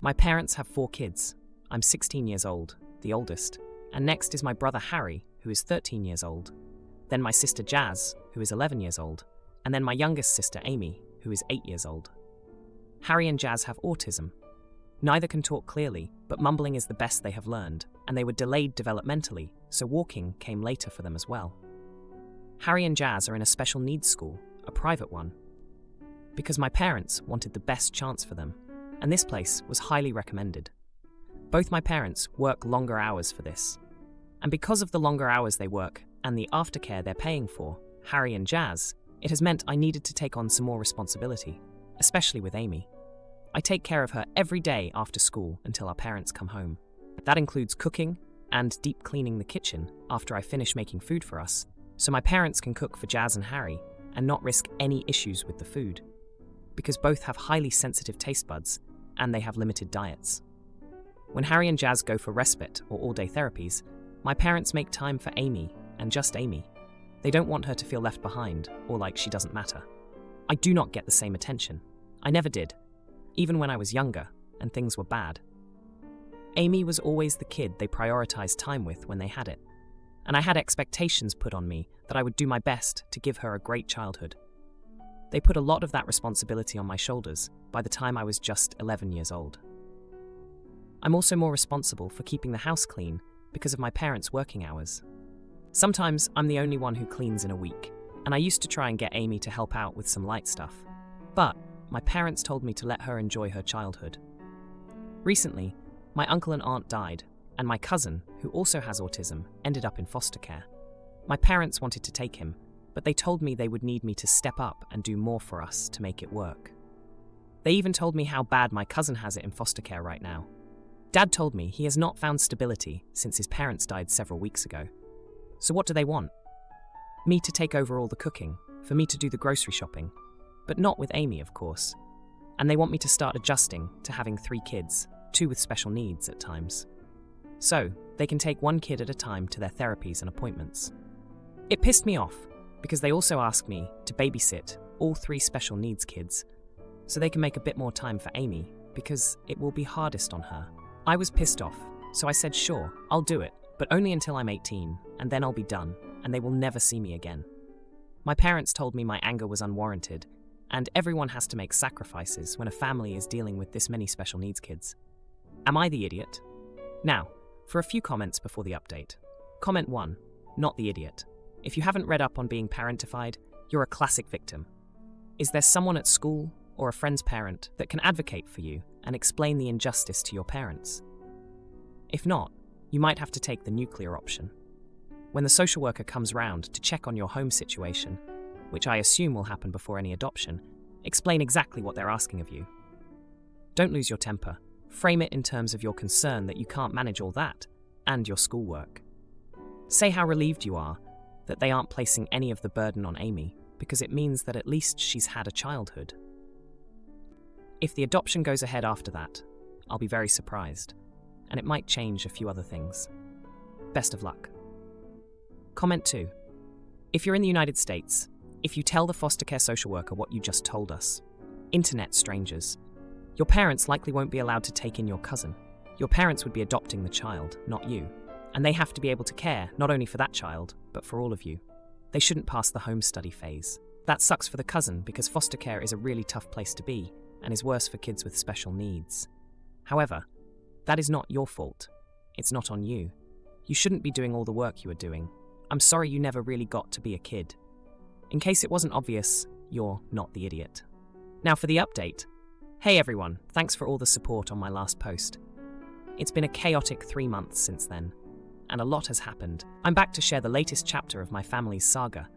My parents have 4 kids. I'm 16 years old, the oldest, and next is my brother Harry, who is 13 years old. Then my sister Jazz, who is 11 years old, and then my youngest sister Amy, who is 8 years old. Harry and Jazz have autism. Neither can talk clearly, but mumbling is the best they have learned, and they were delayed developmentally, so walking came later for them as well. Harry and Jazz are in a special needs school, a private one, because my parents wanted the best chance for them, and this place was highly recommended. Both my parents work longer hours for this, and because of the longer hours they work and the aftercare they're paying for, Harry and Jazz, it has meant I needed to take on some more responsibility, especially with Amy. I take care of her every day after school until our parents come home. That includes cooking and deep cleaning the kitchen after I finish making food for us, so my parents can cook for Jazz and Harry and not risk any issues with the food, because both have highly sensitive taste buds and they have limited diets. When Harry and Jazz go for respite or all-day therapies, my parents make time for Amy and just Amy. They don't want her to feel left behind or like she doesn't matter. I do not get the same attention. I never did, even when I was younger and things were bad. Amy was always the kid they prioritized time with when they had it, and I had expectations put on me that I would do my best to give her a great childhood. They put a lot of that responsibility on my shoulders by the time I was just 11 years old. I'm also more responsible for keeping the house clean because of my parents' working hours. Sometimes I'm the only one who cleans in a week, and I used to try and get Amy to help out with some light stuff. But my parents told me to let her enjoy her childhood. Recently, my uncle and aunt died, and my cousin, who also has autism, ended up in foster care. My parents wanted to take him, but they told me they would need me to step up and do more for us to make it work. They even told me how bad my cousin has it in foster care right now. Dad told me he has not found stability since his parents died several weeks ago. So what do they want? Me to take over all the cooking, for me to do the grocery shopping, but not with Amy, of course. And they want me to start adjusting to having 3 kids, 2 with special needs at times. So they can take 1 kid at a time to their therapies and appointments. It pissed me off, because they also asked me to babysit all 3 special needs kids, so they can make a bit more time for Amy, because it will be hardest on her. I was pissed off, so I said sure, I'll do it, but only until I'm 18, and then I'll be done, and they will never see me again. My parents told me my anger was unwarranted, and everyone has to make sacrifices when a family is dealing with this many special needs kids. Am I the idiot? Now, for a few comments before the update. Comment 1, not the idiot. If you haven't read up on being parentified, you're a classic victim. Is there someone at school or a friend's parent that can advocate for you and explain the injustice to your parents? If not, you might have to take the nuclear option. When the social worker comes round to check on your home situation, which I assume will happen before any adoption, explain exactly what they're asking of you. Don't lose your temper. Frame it in terms of your concern that you can't manage all that, and your schoolwork. Say how relieved you are that they aren't placing any of the burden on Amy, because it means that at least she's had a childhood. If the adoption goes ahead after that, I'll be very surprised, and it might change a few other things. Best of luck. Comment 2. If you're in the United States, if you tell the foster care social worker what you just told us, internet strangers, your parents likely won't be allowed to take in your cousin. Your parents would be adopting the child, not you. And they have to be able to care not only for that child, but for all of you. They shouldn't pass the home study phase. That sucks for the cousin because foster care is a really tough place to be and is worse for kids with special needs. However, that is not your fault. It's not on you. You shouldn't be doing all the work you are doing. I'm sorry you never really got to be a kid. In case it wasn't obvious, you're not the idiot. Now for the update. Hey everyone, thanks for all the support on my last post. It's been a chaotic 3 months since then, and a lot has happened. I'm back to share the latest chapter of my family's saga,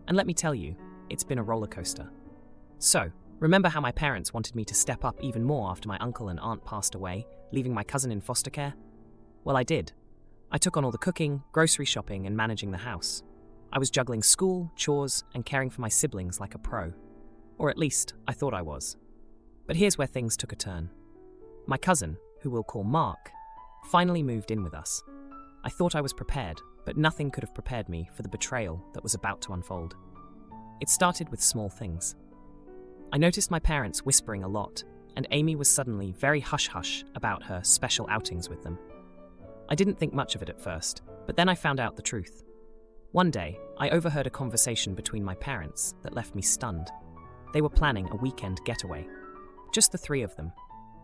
and let me tell you, it's been a roller coaster. So, remember how my parents wanted me to step up even more after my uncle and aunt passed away, leaving my cousin in foster care? Well, I did. I took on all the cooking, grocery shopping, and managing the house. I was juggling school, chores, and caring for my siblings like a pro. Or at least, I thought I was. But here's where things took a turn. My cousin, who we'll call Mark, finally moved in with us. I thought I was prepared, but nothing could have prepared me for the betrayal that was about to unfold. It started with small things. I noticed my parents whispering a lot, and Amy was suddenly very hush-hush about her special outings with them. I didn't think much of it at first, but then I found out the truth. One day, I overheard a conversation between my parents that left me stunned. They were planning a weekend getaway. Just the three of them.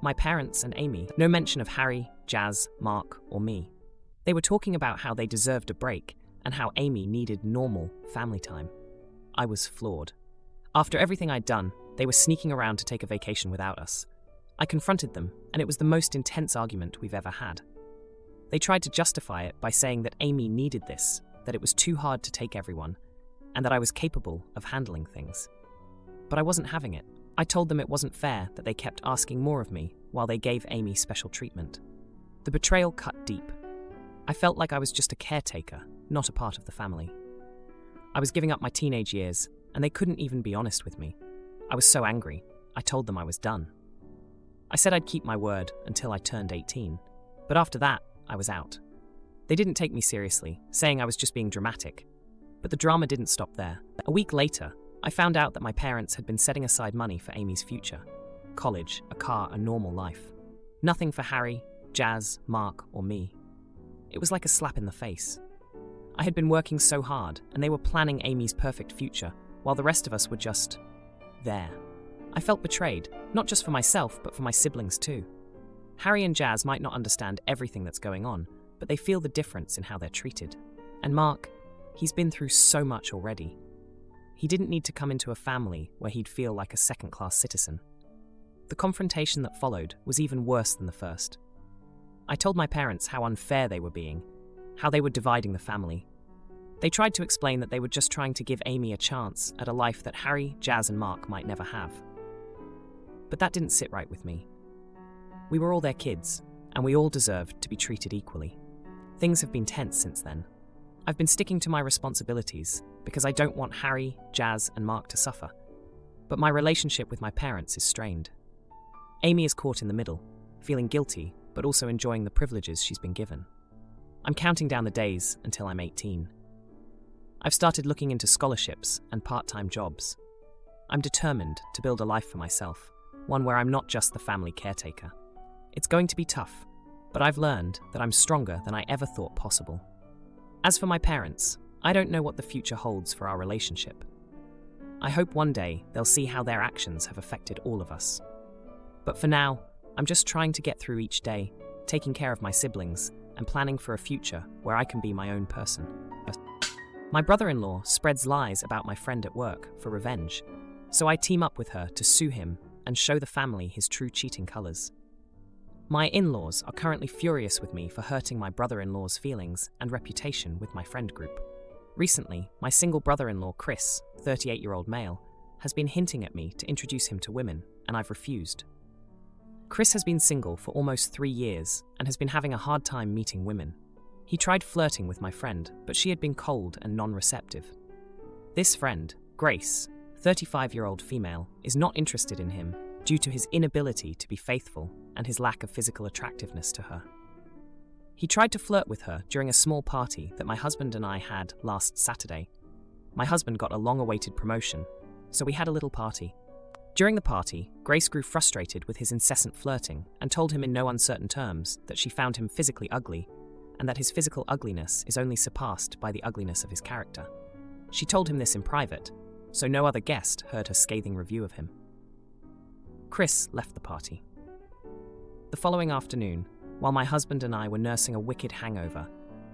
My parents and Amy. No mention of Harry, Jazz, Mark, or me. They were talking about how they deserved a break and how Amy needed normal family time. I was floored. After everything I'd done, they were sneaking around to take a vacation without us. I confronted them, and it was the most intense argument we've ever had. They tried to justify it by saying that Amy needed this, that it was too hard to take everyone, and that I was capable of handling things. But I wasn't having it. I told them it wasn't fair that they kept asking more of me while they gave Amy special treatment. The betrayal cut deep. I felt like I was just a caretaker, not a part of the family. I was giving up my teenage years, and they couldn't even be honest with me. I was so angry, I told them I was done. I said I'd keep my word until I turned 18, but after that, I was out. They didn't take me seriously, saying I was just being dramatic. But the drama didn't stop there. A week later, I found out that my parents had been setting aside money for Amy's future. College, a car, a normal life. Nothing for Harry, Jazz, Mark, or me. It was like a slap in the face. I had been working so hard, and they were planning Amy's perfect future, while the rest of us were just there. I felt betrayed, not just for myself, but for my siblings too. Harry and Jazz might not understand everything that's going on, but they feel the difference in how they're treated. And Mark, he's been through so much already. He didn't need to come into a family where he'd feel like a second-class citizen. The confrontation that followed was even worse than the first. I told my parents how unfair they were being, how they were dividing the family. They tried to explain that they were just trying to give Amy a chance at a life that Harry, Jazz, and Mark might never have. But that didn't sit right with me. We were all their kids, and we all deserved to be treated equally. Things have been tense since then. I've been sticking to my responsibilities because I don't want Harry, Jazz, and Mark to suffer. But my relationship with my parents is strained. Amy is caught in the middle, feeling guilty, but also enjoying the privileges she's been given. I'm counting down the days until I'm 18. I've started looking into scholarships and part-time jobs. I'm determined to build a life for myself, one where I'm not just the family caretaker. It's going to be tough, but I've learned that I'm stronger than I ever thought possible. As for my parents, I don't know what the future holds for our relationship. I hope one day they'll see how their actions have affected all of us. But for now, I'm just trying to get through each day, taking care of my siblings, and planning for a future where I can be my own person. My brother-in-law spreads lies about my friend at work for revenge, so I team up with her to sue him and show the family his true cheating colours. My in-laws are currently furious with me for hurting my brother-in-law's feelings and reputation with my friend group. Recently, my single brother-in-law Chris, 38-year-old male, has been hinting at me to introduce him to women, and I've refused. Chris has been single for almost 3 years and has been having a hard time meeting women. He tried flirting with my friend, but she had been cold and non-receptive. This friend, Grace, 35-year-old female, is not interested in him due to his inability to be faithful and his lack of physical attractiveness to her. He tried to flirt with her during a small party that my husband and I had last Saturday. My husband got a long-awaited promotion, so we had a little party. During the party, Grace grew frustrated with his incessant flirting and told him in no uncertain terms that she found him physically ugly and that his physical ugliness is only surpassed by the ugliness of his character. She told him this in private, so no other guest heard her scathing review of him. Chris left the party. The following afternoon, while my husband and I were nursing a wicked hangover,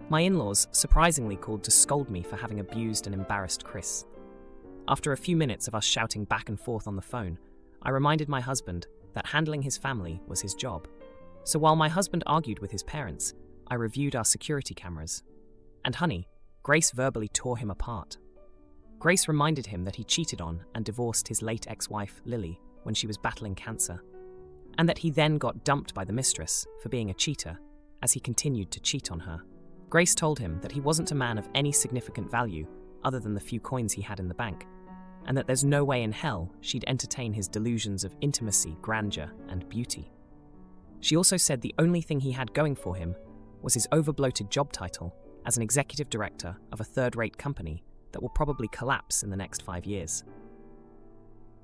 my in-laws surprisingly called to scold me for having abused and embarrassed Chris. After a few minutes of us shouting back and forth on the phone, I reminded my husband that handling his family was his job. So while my husband argued with his parents, I reviewed our security cameras. And honey, Grace verbally tore him apart. Grace reminded him that he cheated on and divorced his late ex-wife, Lily, when she was battling cancer, and that he then got dumped by the mistress for being a cheater as he continued to cheat on her. Grace told him that he wasn't a man of any significant value other than the few coins he had in the bank, and that there's no way in hell she'd entertain his delusions of intimacy, grandeur, and beauty. She also said the only thing he had going for him was his overbloated job title as an executive director of a third-rate company that will probably collapse in the next 5 years.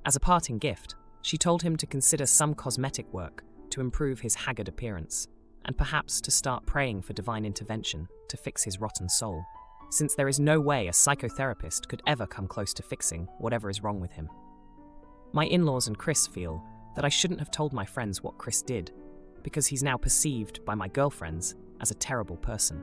As a parting gift, She told him to consider some cosmetic work to improve his haggard appearance, and perhaps to start praying for divine intervention to fix his rotten soul, since there is no way a psychotherapist could ever come close to fixing whatever is wrong with him. My in-laws and Chris feel that I shouldn't have told my friends what Chris did, because he's now perceived by my girlfriends as a terrible person.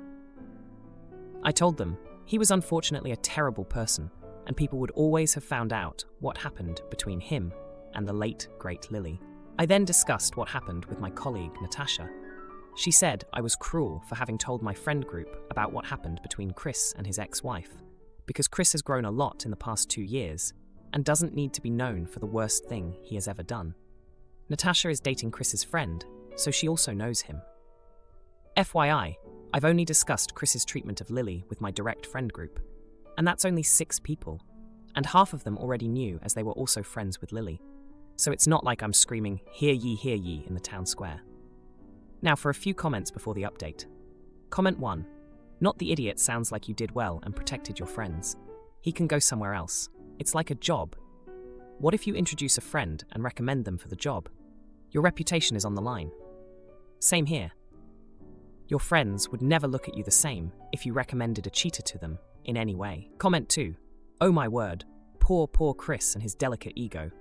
I told them he was unfortunately a terrible person, and people would always have found out what happened between him and the late, great Lily. I then discussed what happened with my colleague, Natasha. She said I was cruel for having told my friend group about what happened between Chris and his ex-wife, because Chris has grown a lot in the past 2 years and doesn't need to be known for the worst thing he has ever done. Natasha is dating Chris's friend, so she also knows him. FYI, I've only discussed Chris's treatment of Lily with my direct friend group, and that's only 6 people, and half of them already knew as they were also friends with Lily. So it's not like I'm screaming, hear ye, in the town square. Now for a few comments before the update. Comment 1. Not the idiot sounds like you did well and protected your friends. He can go somewhere else. It's like a job. What if you introduce a friend and recommend them for the job? Your reputation is on the line. Same here. Your friends would never look at you the same if you recommended a cheater to them in any way. Comment 2. Oh my word, poor Chris and his delicate ego.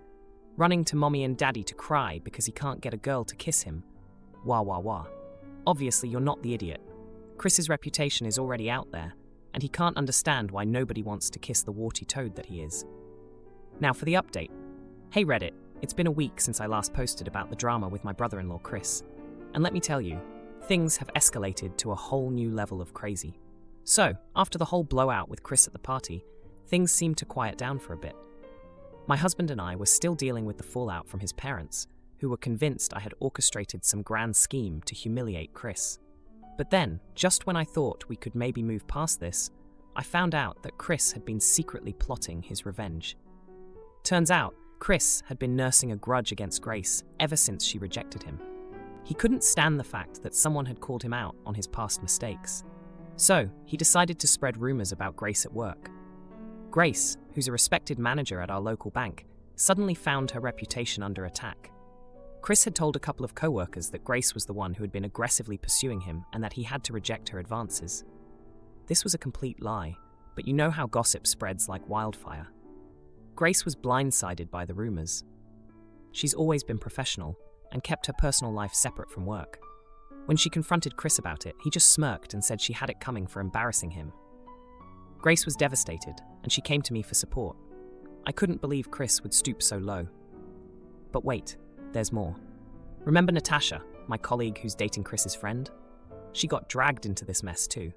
Running to mommy and daddy to cry because he can't get a girl to kiss him. Wah wah wah. Obviously you're not the idiot. Chris's reputation is already out there, and he can't understand why nobody wants to kiss the warty toad that he is. Now for the update. Hey Reddit, it's been a week since I last posted about the drama with my brother-in-law Chris, and let me tell you, things have escalated to a whole new level of crazy. So, after the whole blowout with Chris at the party, things seemed to quiet down for a bit. My husband and I were still dealing with the fallout from his parents, who were convinced I had orchestrated some grand scheme to humiliate Chris. But then, just when I thought we could maybe move past this, I found out that Chris had been secretly plotting his revenge. Turns out, Chris had been nursing a grudge against Grace ever since she rejected him. He couldn't stand the fact that someone had called him out on his past mistakes. So, he decided to spread rumors about Grace at work. Grace, who's a respected manager at our local bank, suddenly found her reputation under attack. Chris had told a couple of co-workers that Grace was the one who had been aggressively pursuing him and that he had to reject her advances. This was a complete lie, but you know how gossip spreads like wildfire. Grace was blindsided by the rumors. She's always been professional and kept her personal life separate from work. When she confronted Chris about it, he just smirked and said she had it coming for embarrassing him. Grace was devastated, and she came to me for support. I couldn't believe Chris would stoop so low. But wait, there's more. Remember Natasha, my colleague who's dating Chris's friend? She got dragged into this mess too.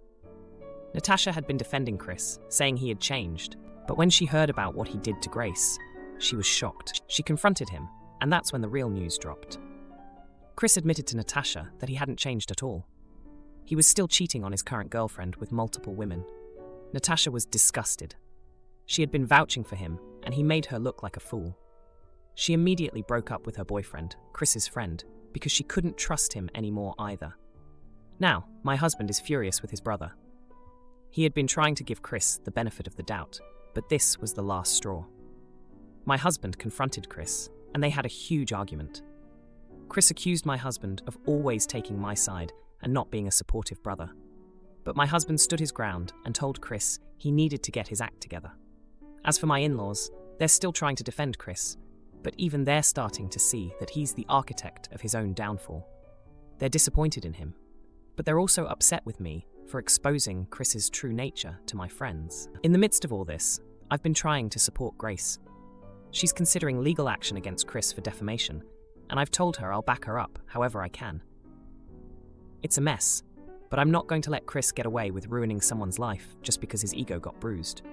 Natasha had been defending Chris, saying he had changed, but when she heard about what he did to Grace, she was shocked. She confronted him, and that's when the real news dropped. Chris admitted to Natasha that he hadn't changed at all. He was still cheating on his current girlfriend with multiple women. Natasha was disgusted. She had been vouching for him, and he made her look like a fool. She immediately broke up with her boyfriend, Chris's friend, because she couldn't trust him anymore either. Now, my husband is furious with his brother. He had been trying to give Chris the benefit of the doubt, but this was the last straw. My husband confronted Chris, and they had a huge argument. Chris accused my husband of always taking my side and not being a supportive brother. But my husband stood his ground and told Chris he needed to get his act together. As for my in-laws, they're still trying to defend Chris, but even they're starting to see that he's the architect of his own downfall. They're disappointed in him, but they're also upset with me for exposing Chris's true nature to my friends. In the midst of all this, I've been trying to support Grace. She's considering legal action against Chris for defamation, and I've told her I'll back her up however I can. It's a mess, but I'm not going to let Chris get away with ruining someone's life just because his ego got bruised.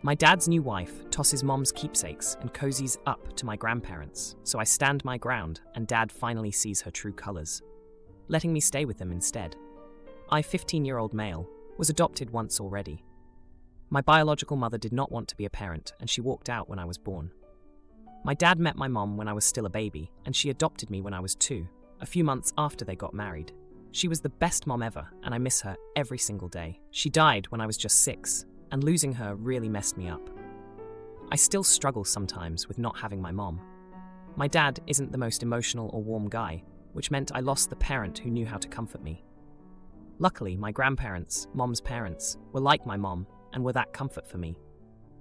My dad's new wife tosses mom's keepsakes and cozies up to my grandparents, so I stand my ground and dad finally sees her true colours, letting me stay with them instead. I, 15-year-old male, was adopted once already. My biological mother did not want to be a parent, and she walked out when I was born. My dad met my mom when I was still a baby, and she adopted me when I was 2, a few months after they got married. She was the best mom ever, and I miss her every single day. She died when I was just 6, and losing her really messed me up. I still struggle sometimes with not having my mom. My dad isn't the most emotional or warm guy, which meant I lost the parent who knew how to comfort me. Luckily, my grandparents, mom's parents, were like my mom and were that comfort for me.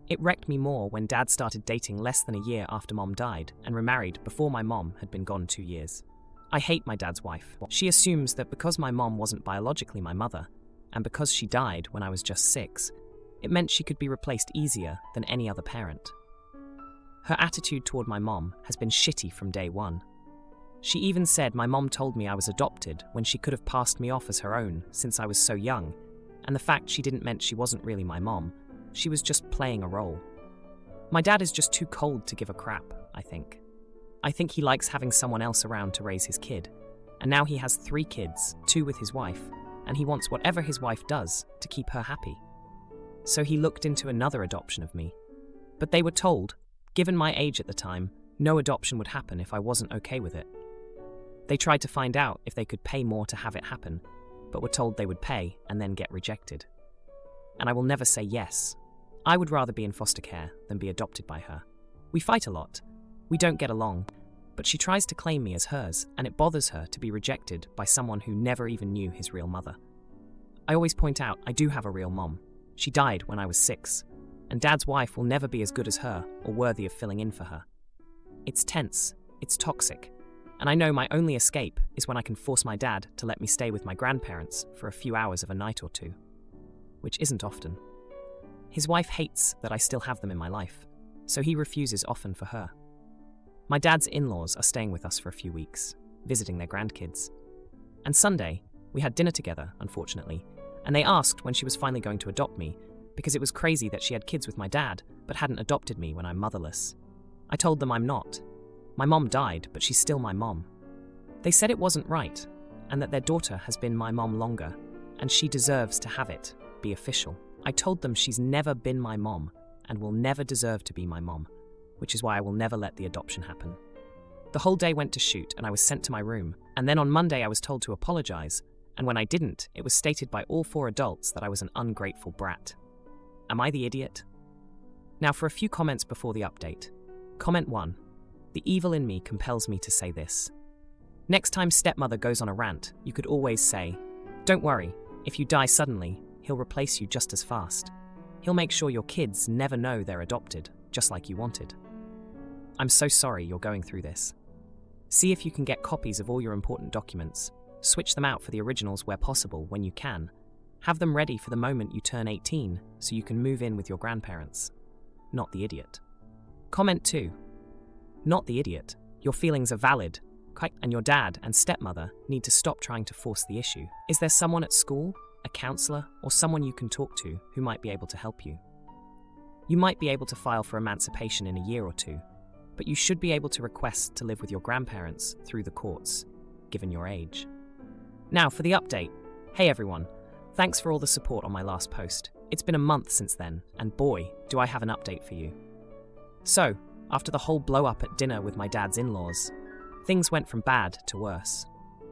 It wrecked me more when dad started dating less than a year after mom died and remarried before my mom had been gone 2 years. I hate my dad's wife. She assumes that because my mom wasn't biologically my mother, and because she died when I was just 6, it meant she could be replaced easier than any other parent. Her attitude toward my mom has been shitty from day one. She even said my mom told me I was adopted when she could have passed me off as her own since I was so young, and the fact she didn't meant she wasn't really my mom. She was just playing a role. My dad is just too cold to give a crap, I think. I think he likes having someone else around to raise his kid, and now he has 3 kids, 2 with his wife, and he wants whatever his wife does to keep her happy. So he looked into another adoption of me. But they were told, given my age at the time, no adoption would happen if I wasn't okay with it. They tried to find out if they could pay more to have it happen, but were told they would pay and then get rejected. And I will never say yes. I would rather be in foster care than be adopted by her. We fight a lot. We don't get along, but she tries to claim me as hers, and it bothers her to be rejected by someone who never even knew his real mother. I always point out I do have a real mom. She died when I was 6, and Dad's wife will never be as good as her or worthy of filling in for her. It's tense, it's toxic, and I know my only escape is when I can force my dad to let me stay with my grandparents for a few hours of a night or two, which isn't often. His wife hates that I still have them in my life, so he refuses often for her. My dad's in-laws are staying with us for a few weeks, visiting their grandkids. And Sunday, we had dinner together, unfortunately, and they asked when she was finally going to adopt me, because it was crazy that she had kids with my dad, but hadn't adopted me when I'm motherless. I told them I'm not. My mom died, but she's still my mom. They said it wasn't right, and that their daughter has been my mom longer, and she deserves to have it be official. I told them she's never been my mom, and will never deserve to be my mom, which is why I will never let the adoption happen. The whole day went to shoot, and I was sent to my room, and then on Monday I was told to apologize, and when I didn't, it was stated by all 4 adults that I was an ungrateful brat. Am I the idiot? Now for a few comments before the update. Comment 1. The evil in me compels me to say this. Next time stepmother goes on a rant, you could always say, "Don't worry, if you die suddenly, he'll replace you just as fast. He'll make sure your kids never know they're adopted, just like you wanted. I'm so sorry you're going through this. See if you can get copies of all your important documents. Switch them out for the originals where possible when you can. Have them ready for the moment you turn 18 so you can move in with your grandparents. Not the idiot." Comment 2. Not the idiot. Your feelings are valid, and your dad and stepmother need to stop trying to force the issue. Is there someone at school, a counselor, or someone you can talk to who might be able to help you? You might be able to file for emancipation in a year or 2, but you should be able to request to live with your grandparents through the courts, given your age. Now for the update. Hey everyone, thanks for all the support on my last post. It's been a month since then, and boy, do I have an update for you. So, after the whole blow-up at dinner with my dad's in-laws, things went from bad to worse.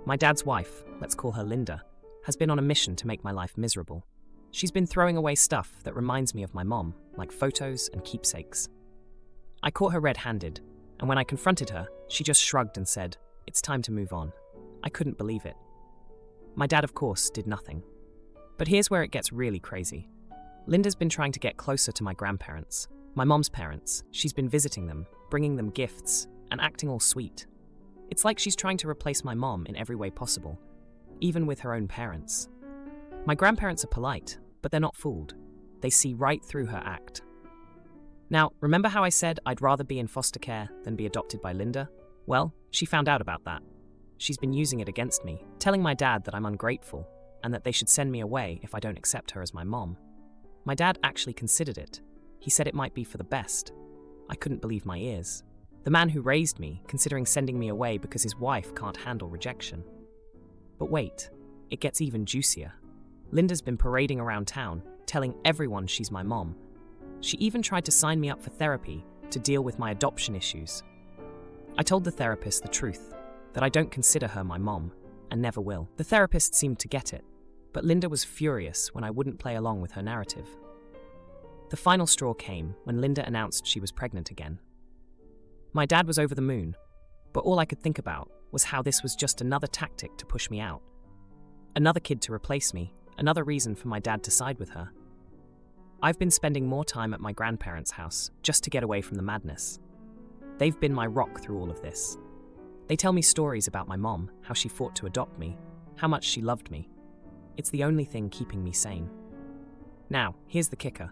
My dad's wife, let's call her Linda, has been on a mission to make my life miserable. She's been throwing away stuff that reminds me of my mom, like photos and keepsakes. I caught her red-handed, and when I confronted her, she just shrugged and said, "It's time to move on." I couldn't believe it. My dad, of course, did nothing. But here's where it gets really crazy. Linda's been trying to get closer to my grandparents, my mom's parents. She's been visiting them, bringing them gifts, and acting all sweet. It's like she's trying to replace my mom in every way possible, even with her own parents. My grandparents are polite, but they're not fooled. They see right through her act. Now, remember how I said I'd rather be in foster care than be adopted by Linda? Well, she found out about that. She's been using it against me, telling my dad that I'm ungrateful and that they should send me away if I don't accept her as my mom. My dad actually considered it. He said it might be for the best. I couldn't believe my ears. The man who raised me considering sending me away because his wife can't handle rejection. But wait, it gets even juicier. Linda's been parading around town, telling everyone she's my mom. She even tried to sign me up for therapy to deal with my adoption issues. I told the therapist the truth, that I don't consider her my mom, and never will. The therapist seemed to get it, but Linda was furious when I wouldn't play along with her narrative. The final straw came when Linda announced she was pregnant again. My dad was over the moon, but all I could think about was how this was just another tactic to push me out. Another kid to replace me, another reason for my dad to side with her. I've been spending more time at my grandparents' house just to get away from the madness. They've been my rock through all of this. They tell me stories about my mom, how she fought to adopt me, how much she loved me. It's the only thing keeping me sane. Now, here's the kicker.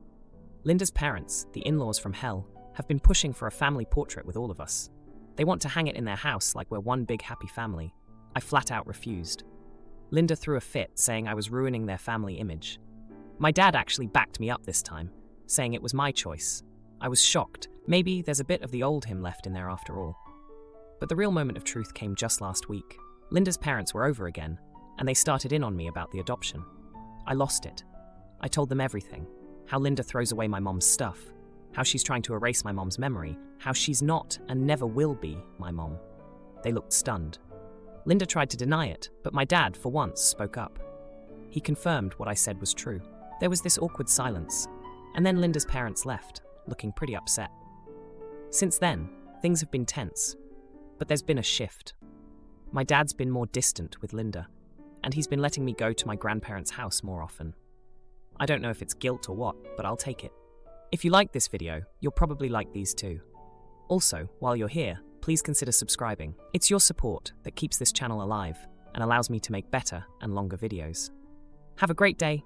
Linda's parents, the in-laws from hell, have been pushing for a family portrait with all of us. They want to hang it in their house like we're one big happy family. I flat out refused. Linda threw a fit, saying I was ruining their family image. My dad actually backed me up this time, saying it was my choice. I was shocked. Maybe there's a bit of the old him left in there after all. But the real moment of truth came just last week. Linda's parents were over again, and they started in on me about the adoption. I lost it. I told them everything. How Linda throws away my mom's stuff. How she's trying to erase my mom's memory. How she's not and never will be my mom. They looked stunned. Linda tried to deny it, but my dad, for once, spoke up. He confirmed what I said was true. There was this awkward silence, and then Linda's parents left, looking pretty upset. Since then, things have been tense, but there's been a shift. My dad's been more distant with Linda, and he's been letting me go to my grandparents' house more often. I don't know if it's guilt or what, but I'll take it. If you like this video, you'll probably like these too. Also, while you're here, please consider subscribing. It's your support that keeps this channel alive and allows me to make better and longer videos. Have a great day.